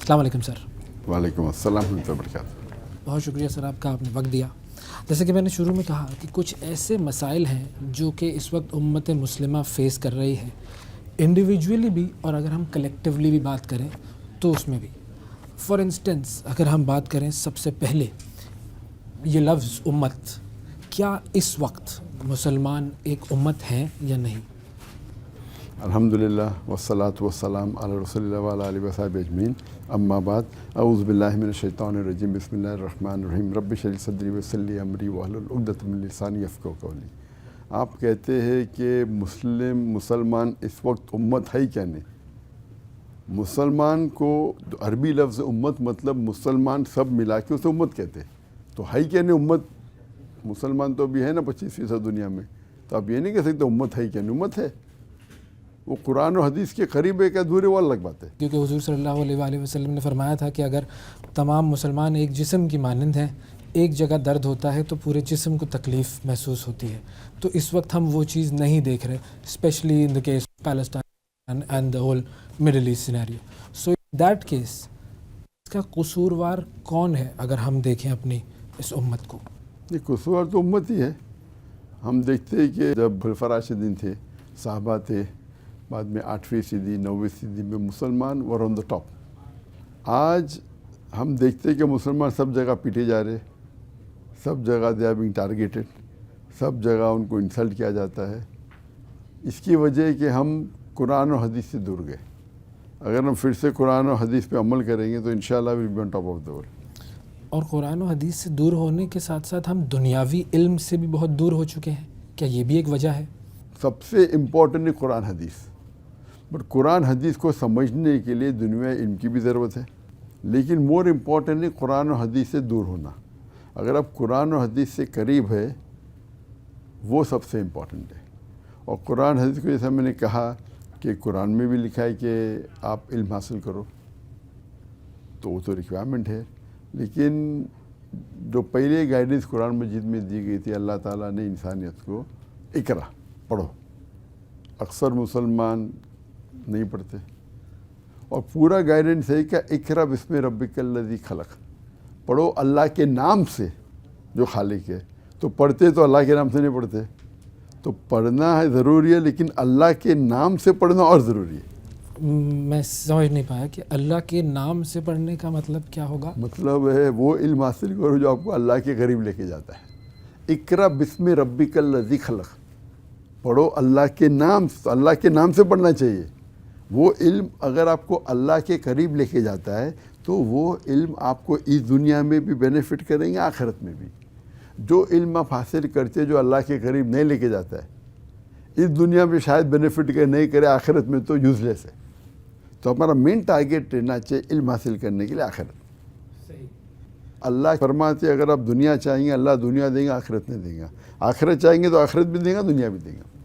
السلام علیکم سر. وعلیکم السلام ورحمۃ اللہ وبرکاتہ. بہت شکریہ سر آپ کا، آپ نے وقت دیا. جیسے کہ میں نے شروع میں کہا کہ کچھ ایسے مسائل ہیں جو کہ اس وقت امت مسلمہ فیس کر رہی ہے، انڈیویجولی بھی اور اگر ہم کلیکٹیولی بھی بات کریں تو اس میں بھی. فار انسٹنس اگر ہم بات کریں سب سے پہلے یہ لفظ امت، کیا اس وقت مسلمان ایک امت ہیں یا نہیں؟ الحمدللہ والصلاۃ والسلام علی رسول اللہ وعلی آلہ وصحبہ اجمعین. اما بعد، اعوذ باللہ من الشیطان الرجیم. بسم اللہ الرحمن الرحیم. رب اشرح لی صدری ویسر لی امری واحلل عقدۃ من لسانی یفقہوا قولی. آپ کہتے ہیں کہ مسلمان اس وقت امت ہے کیا نہیں؟ مسلمان کو عربی لفظ امت مطلب مسلمان سب ملا کے اسے امت کہتے ہیں. تو ہے کیا نہیں امت؟ مسلمان تو ابھی ہے نا 25% دنیا میں، تو آپ یہ نہیں کہہ سکتے امت ہے کیا نہیں. امت ہے، وہ قرآن و حدیث کے قریب ہے کہ دور ہے، وہ الگ بات ہے. کیونکہ حضور صلی اللہ علیہ وآلہ وسلم نے فرمایا تھا کہ اگر تمام مسلمان ایک جسم کی مانند ہیں، ایک جگہ درد ہوتا ہے تو پورے جسم کو تکلیف محسوس ہوتی ہے. تو اس وقت ہم وہ چیز نہیں دیکھ رہے، especially in the case Palestine and the whole Middle East scenario. So in that case اس کا قصوروار کون ہے اگر ہم دیکھیں اپنی اس امت کو؟ یہ قصوروار تو امت ہی ہے. ہم دیکھتے ہیں کہ جب خلفاء راشدین تھے، صحابہ تھے، بعد میں 8ویں صدی 9ویں صدی میں مسلمان ور آن دا ٹاپ. آج ہم دیکھتے ہیں کہ مسلمان سب جگہ پیٹے جا رہے، سب جگہ دے آر بینگ ٹارگیٹڈ، سب جگہ ان کو انسلٹ کیا جاتا ہے. اس کی وجہ ہے کہ ہم قرآن و حدیث سے دور گئے. اگر ہم پھر سے قرآن و حدیث پہ عمل کریں گے تو انشاءاللہ we will be on top of the world. اور قرآن و حدیث سے دور ہونے کے ساتھ ساتھ ہم دنیاوی علم سے بھی بہت دور ہو چکے ہیں. کیا یہ بھی ایک وجہ ہے؟ سب سے امپورٹنٹ ہے قرآن حدیث. بٹ قرآن حدیث کو سمجھنے کے لیے دنیا علم کی بھی ضرورت ہے، لیکن مور امپورٹنٹ ہے قرآن و حدیث سے دور ہونا. اگر آپ قرآن و حدیث سے قریب ہے وہ سب سے امپورٹنٹ ہے. اور قرآن حدیث کو جیسا میں نے کہا کہ قرآن میں بھی لکھا ہے کہ آپ علم حاصل کرو، تو وہ تو ریکوائرمنٹ ہے. لیکن جو پہلے گائیڈنس قرآن مجید میں دی گئی تھی، اللہ تعالیٰ نے انسانیت کو اقرا پڑھو. اکثر مسلمان نہیں پڑھتے، اور پورا گائیڈنس ہے کہ اقرا بسم ربک الذی خلق، پڑھو اللہ کے نام سے جو خالق ہے. تو پڑھتے تو اللہ کے نام سے نہیں پڑھتے. تو پڑھنا ہے ضروری ہے، لیکن اللہ کے نام سے پڑھنا اور ضروری ہے. میں سمجھ نہیں پایا کہ اللہ کے نام سے پڑھنے کا مطلب کیا ہوگا؟ مطلب ہے وہ علم حاصل کرو جو آپ کو اللہ کے قریب لے کے جاتا ہے. اقرا بسم ربک الذی خلق، پڑھو اللہ کے نام سے. اللہ کے نام سے پڑھنا چاہیے. وہ علم اگر آپ کو اللہ کے قریب لے کے جاتا ہے تو وہ علم آپ کو اس دنیا میں بھی بینیفٹ کریں گے، آخرت میں بھی. جو علم آپ حاصل کرتے جو اللہ کے قریب نہیں لے کے جاتا ہے، اس دنیا میں شاید بینیفٹ نہیں کرے، آخرت میں تو یوز لیس ہے. تو ہمارا مین ٹارگیٹ رہنا چاہیے علم حاصل کرنے کے لیے آخرت. اللہ فرماتے اگر آپ دنیا چاہیں گے اللہ دنیا دیں گا، آخرت نہیں دیں گا. آخرت چاہیں گے تو آخرت بھی دیں گا، دنیا بھی دیں گا.